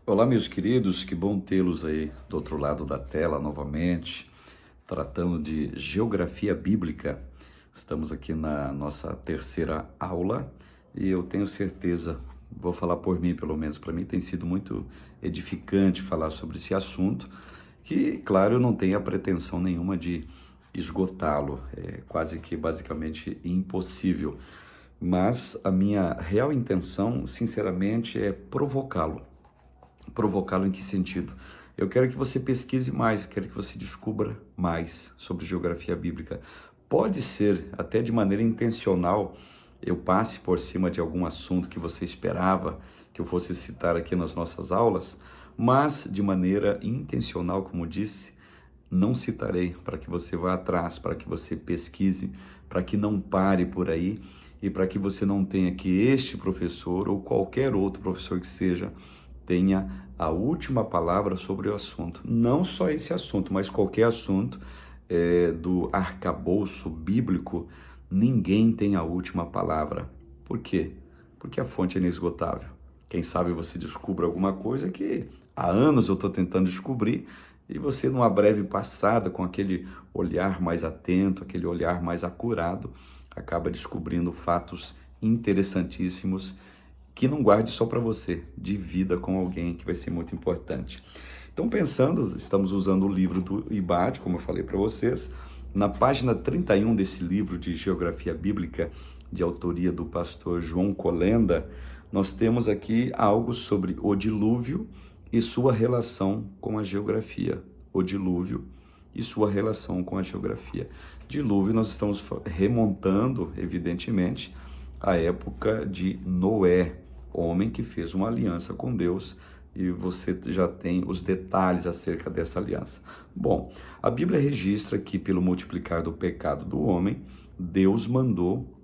Olá, meus queridos, que bom tê-los aí do outro lado da tela novamente, tratando de geografia bíblica. Estamos aqui na nossa terceira aula e eu tenho certeza, vou falar por mim pelo menos, para mim tem sido muito edificante falar sobre esse assunto, que, claro, eu não tenho a pretensão nenhuma de esgotá-lo, é quase que basicamente impossível, mas a minha real intenção, sinceramente, é provocá-lo. Provocá-lo em que sentido? Eu quero que você pesquise mais, eu quero que você descubra mais sobre geografia bíblica. Pode ser, até de maneira intencional, eu passe por cima de algum assunto que você esperava que eu fosse citar aqui nas nossas aulas, mas de maneira intencional, como disse, não citarei, para que você vá atrás, para que você pesquise, para que não pare por aí e para que você não tenha que este professor ou qualquer outro professor que seja tenha a última palavra sobre o assunto. Não só esse assunto, mas qualquer assunto do arcabouço bíblico, ninguém tem a última palavra. Por quê? Porque a fonte é inesgotável. Quem sabe você descubra alguma coisa que há anos eu estou tentando descobrir e você, numa breve passada, com aquele olhar mais atento, aquele olhar mais acurado, acaba descobrindo fatos interessantíssimos que não guarde só para você, divida com alguém que vai ser muito importante. Então, pensando, estamos usando o livro do IBAD, como eu falei para vocês, na página 31 desse livro de Geografia Bíblica, de autoria do pastor João Colenda, nós temos aqui algo sobre o dilúvio e sua relação com a geografia. O dilúvio e sua relação com a geografia. Dilúvio, nós estamos remontando, evidentemente, à época de Noé, homem que fez uma aliança com Deus, e você já tem os detalhes acerca dessa aliança. Bom, a Bíblia registra que pelo multiplicar do pecado do homem, Deus mandou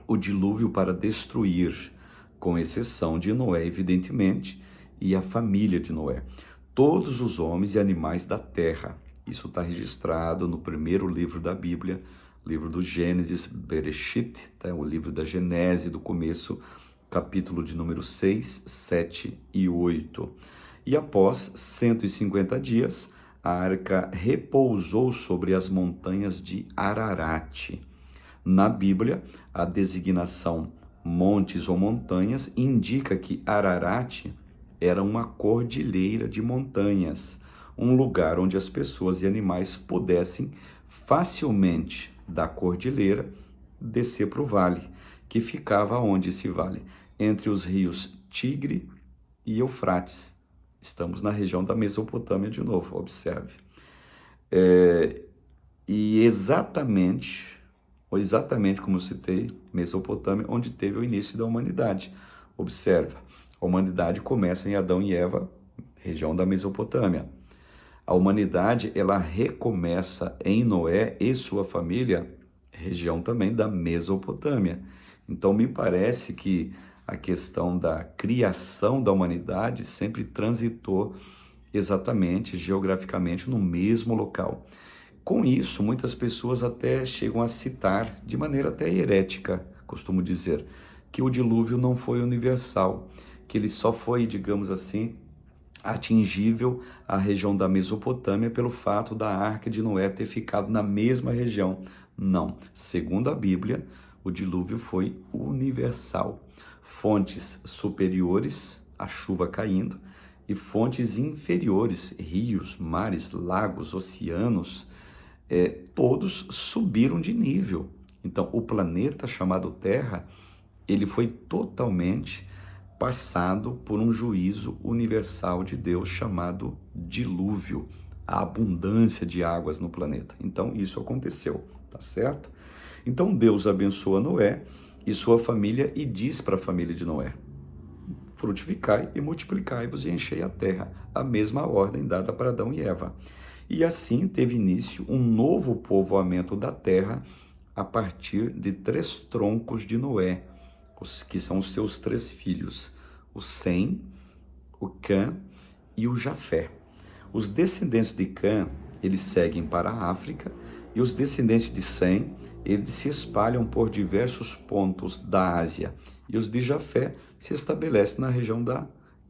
o dilúvio para destruir, com exceção de Noé, evidentemente, e a família de Noé, todos os homens e animais da terra. Isso está registrado no primeiro livro da Bíblia, livro do Gênesis, Bereshit, tá? O livro da Genese, do começo, capítulo de número 6, 7 e 8. E após 150 dias, a arca repousou sobre as montanhas de Ararat. Na Bíblia, a designação montes ou montanhas indica que Ararat era uma cordilheira de montanhas, um lugar onde as pessoas e animais pudessem facilmente da cordilheira descer para o vale, que ficava onde esse vale? Entre os rios Tigre e Eufrates. Estamos na região da Mesopotâmia de novo, observe. E exatamente como eu citei, Mesopotâmia, onde teve o início da humanidade. Observa, a humanidade começa em Adão e Eva, região da Mesopotâmia. A humanidade, ela recomeça em Noé e sua família, região também da Mesopotâmia. Então, me parece que a questão da criação da humanidade sempre transitou exatamente, geograficamente, no mesmo local. Com isso, muitas pessoas até chegam a citar, de maneira até herética, costumo dizer, que o dilúvio não foi universal, que ele só foi, digamos assim, atingível à região da Mesopotâmia pelo fato da Arca de Noé ter ficado na mesma região. Não, segundo a Bíblia, o dilúvio foi universal. Fontes superiores, a chuva caindo, e fontes inferiores, rios, mares, lagos, oceanos, todos subiram de nível. Então, o planeta chamado Terra, ele foi totalmente passado por um juízo universal de Deus chamado dilúvio, a abundância de águas no planeta. Então, isso aconteceu, tá certo? Então, Deus abençoa Noé e sua família e diz para a família de Noé: frutificai e multiplicai-vos e enchei a terra, a mesma ordem dada para Adão e Eva. E assim teve início um novo povoamento da terra a partir de 3 troncos de Noé, que são os seus 3 filhos, o Sem, o Cã e o Jafé. Os descendentes de Cã, eles seguem para a África, e os descendentes de Sem, eles se espalham por diversos pontos da Ásia, e os de Jafé se estabelecem na região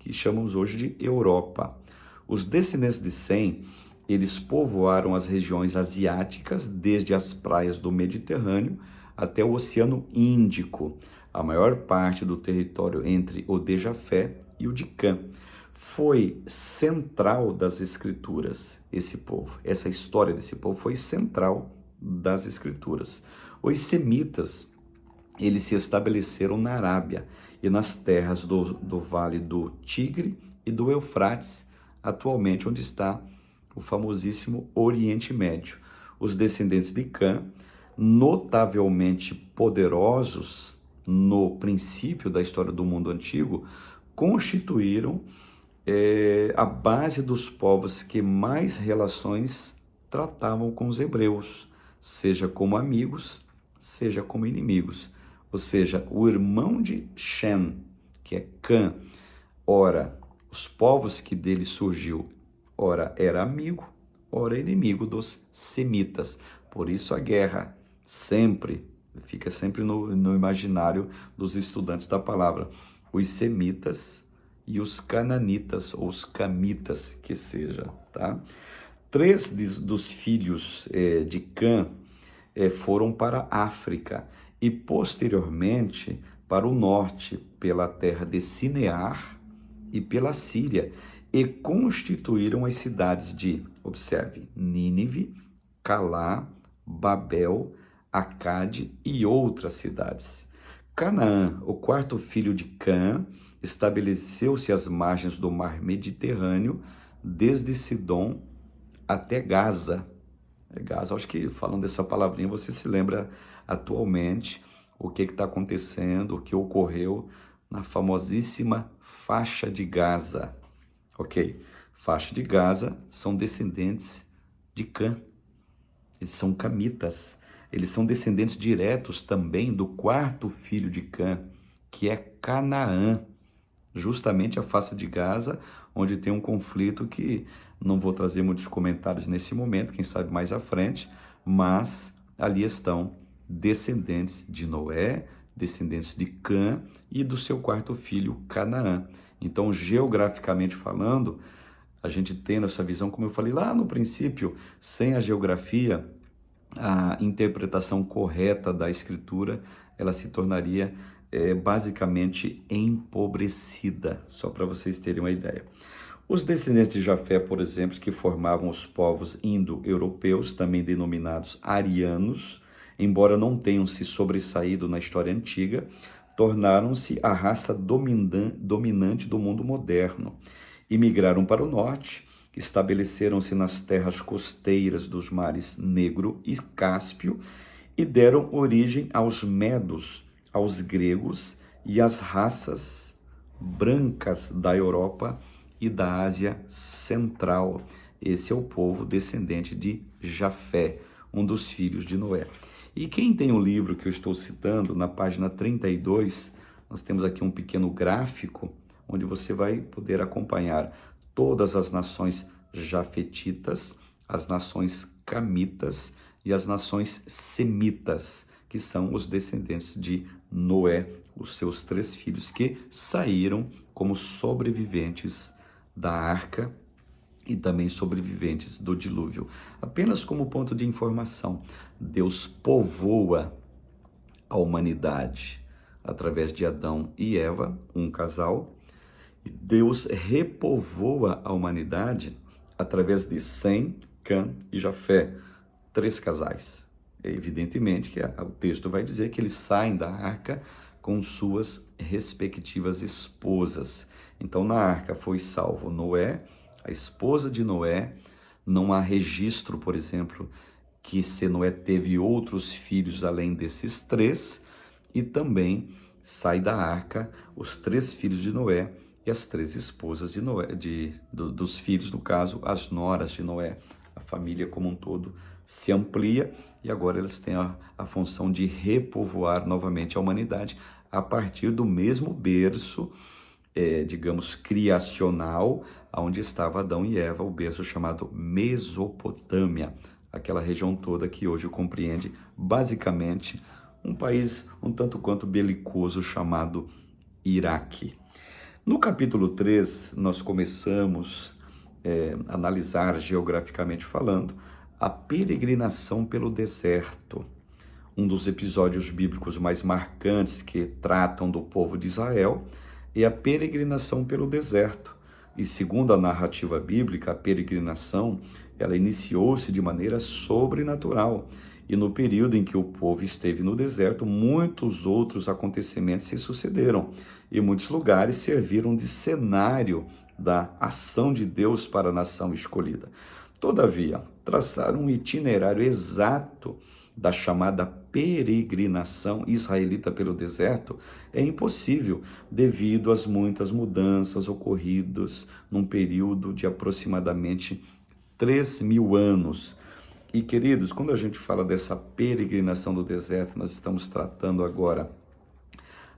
que chamamos hoje de Europa. Os descendentes de Sem, eles povoaram as regiões asiáticas, desde as praias do Mediterrâneo até o Oceano Índico. A maior parte do território entre o de Jafé e o de Cã. Foi central das Escrituras esse povo. Essa história desse povo foi central das Escrituras. Os semitas, eles se estabeleceram na Arábia e nas terras do Vale do Tigre e do Eufrates, atualmente onde está o famosíssimo Oriente Médio. Os descendentes de Cã, notavelmente poderosos no princípio da história do mundo antigo, constituíram a base dos povos que mais relações tratavam com os hebreus, seja como amigos, seja como inimigos. Ou seja, o irmão de Shem, que é Cã, ora, os povos que dele surgiu, ora era amigo, ora inimigo dos semitas. Por isso a guerra fica sempre no imaginário dos estudantes da palavra. Os semitas e os cananitas, ou os camitas, que seja, tá? 3 dos filhos de Cã foram para a África e posteriormente para o norte, pela terra de Sinear e pela Síria, e constituíram as cidades de, observe, Nínive, Calá, Babel, Acade e outras cidades. Canaã, o 4º filho de Cã, estabeleceu-se às margens do mar Mediterrâneo, desde Sidom até Gaza. Gaza, acho que falando dessa palavrinha, você se lembra atualmente o que está acontecendo, o que ocorreu na famosíssima faixa de Gaza. Ok, faixa de Gaza são descendentes de Cã, eles são camitas, eles são descendentes diretos também do 4º filho de Cã, que é Canaã, justamente a faixa de Gaza, onde tem um conflito que não vou trazer muitos comentários nesse momento, quem sabe mais à frente, mas ali estão descendentes de Noé, descendentes de Cã e do seu 4º filho, Canaã. Então, geograficamente falando, a gente tendo essa visão, como eu falei lá no princípio, sem a geografia, a interpretação correta da Escritura, ela se tornaria basicamente empobrecida, só para vocês terem uma ideia. Os descendentes de Jafé, por exemplo, que formavam os povos indo-europeus, também denominados arianos, embora não tenham se sobressaído na história antiga, tornaram-se a raça dominante do mundo moderno. Imigraram para o norte, estabeleceram-se nas terras costeiras dos mares Negro e Cáspio e deram origem aos medos, aos gregos e às raças brancas da Europa e da Ásia Central. Esse é o povo descendente de Jafé, um dos filhos de Noé. E quem tem o livro que eu estou citando, na página 32, nós temos aqui um pequeno gráfico, onde você vai poder acompanhar todas as nações jafetitas, as nações camitas e as nações semitas, que são os descendentes de Noé, os seus 3 filhos, que saíram como sobreviventes da arca e também sobreviventes do dilúvio. Apenas como ponto de informação, Deus povoa a humanidade através de Adão e Eva, um casal, e Deus repovoa a humanidade através de Sem, Cã e Jafé, 3 casais. Evidentemente que o texto vai dizer que eles saem da arca com suas respectivas esposas. Então, na arca foi salvo Noé, a esposa de Noé. Não há registro, por exemplo, que se Noé teve outros filhos além desses 3, e também sai da arca os 3 filhos de Noé e as 3 esposas de Noé, dos filhos, no caso, as noras de Noé. A família como um todo se amplia e agora eles têm a função de repovoar novamente a humanidade a partir do mesmo berço, digamos, criacional, onde estava Adão e Eva, o berço chamado Mesopotâmia, aquela região toda que hoje compreende basicamente um país um tanto quanto belicoso chamado Iraque. No capítulo 3, nós começamos a analisar, geograficamente falando, a peregrinação pelo deserto. Um dos episódios bíblicos mais marcantes que tratam do povo de Israel é a peregrinação pelo deserto. E segundo a narrativa bíblica, a peregrinação, ela iniciou-se de maneira sobrenatural. E no período em que o povo esteve no deserto, muitos outros acontecimentos se sucederam. E muitos lugares serviram de cenário da ação de Deus para a nação escolhida. Todavia, traçar um itinerário exato da chamada peregrinação israelita pelo deserto é impossível devido às muitas mudanças ocorridas num período de aproximadamente 3.000 anos. E queridos, quando a gente fala dessa peregrinação do deserto, nós estamos tratando agora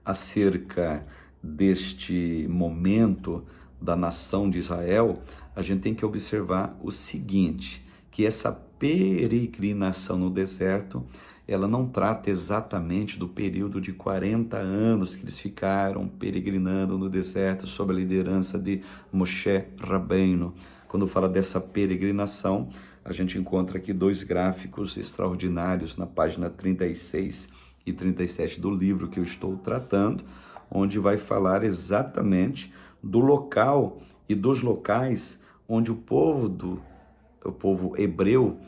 acerca deste momento da nação de Israel. A gente tem que observar o seguinte, que essa peregrinação no deserto, ela não trata exatamente do período de 40 anos que eles ficaram peregrinando no deserto sob a liderança de Moshe Rabbeinu. Quando fala dessa peregrinação, a gente encontra aqui dois gráficos extraordinários na página 36 e 37 do livro que eu estou tratando, onde vai falar exatamente do local e dos locais onde o povo hebreu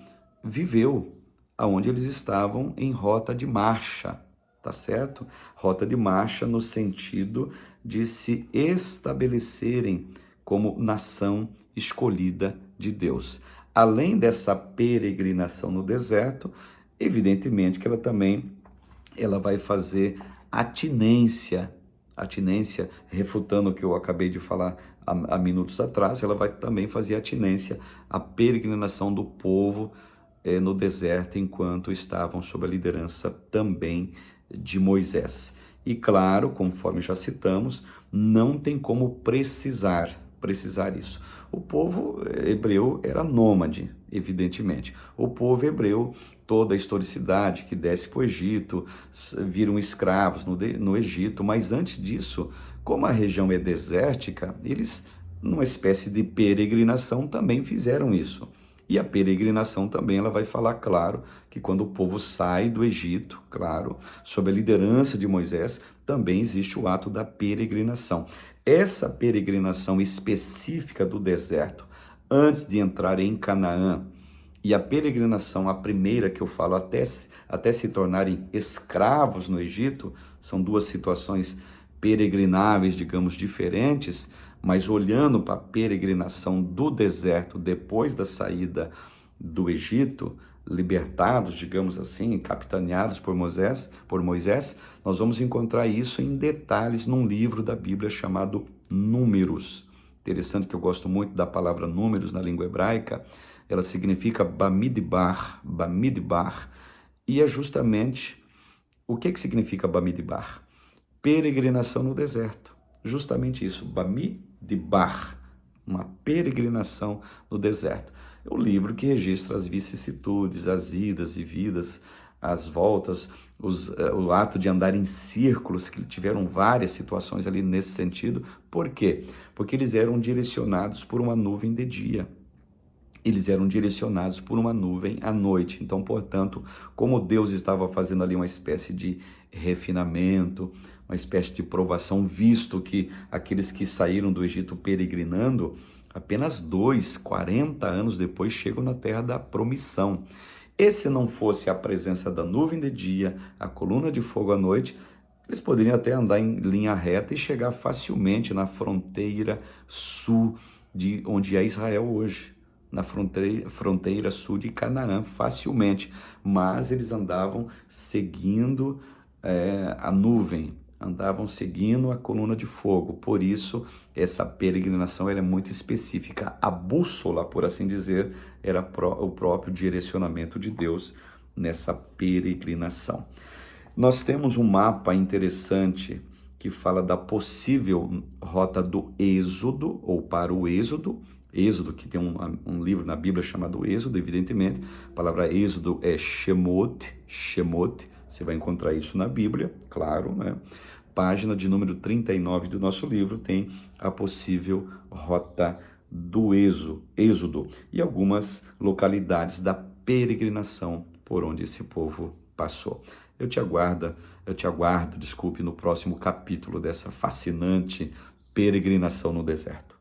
viveu, aonde eles estavam em rota de marcha, tá certo? Rota de marcha no sentido de se estabelecerem como nação escolhida de Deus. Além dessa peregrinação no deserto, evidentemente que ela vai fazer atinência, refutando o que eu acabei de falar há minutos atrás, ela vai também fazer atinência à peregrinação do povo no deserto, enquanto estavam sob a liderança também de Moisés. E claro, conforme já citamos, não tem como precisar isso. O povo hebreu era nômade, evidentemente. O povo hebreu, toda a historicidade que desce para o Egito, viram escravos no Egito, mas antes disso, como a região é desértica, eles, numa espécie de peregrinação, também fizeram isso. E a peregrinação também, ela vai falar, claro, que quando o povo sai do Egito, claro, sob a liderança de Moisés, também existe o ato da peregrinação. Essa peregrinação específica do deserto, antes de entrar em Canaã, e a peregrinação, a primeira que eu falo, até se tornarem escravos no Egito, são duas situações peregrináveis, digamos, diferentes, mas olhando para a peregrinação do deserto depois da saída do Egito, libertados, digamos assim, capitaneados por Moisés, nós vamos encontrar isso em detalhes num livro da Bíblia chamado Números. Interessante que eu gosto muito da palavra números na língua hebraica, ela significa Bamidbar, e é justamente, o que significa Bamidbar? Peregrinação no deserto, justamente isso, Bamidbar, uma peregrinação no deserto. É o livro que registra as vicissitudes, as idas e vidas, as voltas, o ato de andar em círculos, que tiveram várias situações ali nesse sentido. Por quê? Porque eles eram direcionados por uma nuvem de dia. Eles eram direcionados por uma nuvem à noite. Então, portanto, como Deus estava fazendo ali uma espécie de refinamento, uma espécie de provação, visto que aqueles que saíram do Egito peregrinando, apenas 40 anos depois chegam na terra da promissão. E se não fosse a presença da nuvem de dia, a coluna de fogo à noite, eles poderiam até andar em linha reta e chegar facilmente na fronteira sul de onde é Israel hoje, na fronteira sul de Canaã, facilmente, mas eles andavam seguindo a nuvem, andavam seguindo a coluna de fogo. Por isso, essa peregrinação ela é muito específica. A bússola, por assim dizer, era o próprio direcionamento de Deus nessa peregrinação. Nós temos um mapa interessante que fala da possível rota do Êxodo, ou para o Êxodo, que tem um livro na Bíblia chamado Êxodo, evidentemente. A palavra Êxodo é Shemot, você vai encontrar isso na Bíblia, claro, né? página de número 39 do nosso livro tem a possível rota do Êxodo e algumas localidades da peregrinação por onde esse povo passou. Eu te aguardo, no próximo capítulo dessa fascinante peregrinação no deserto.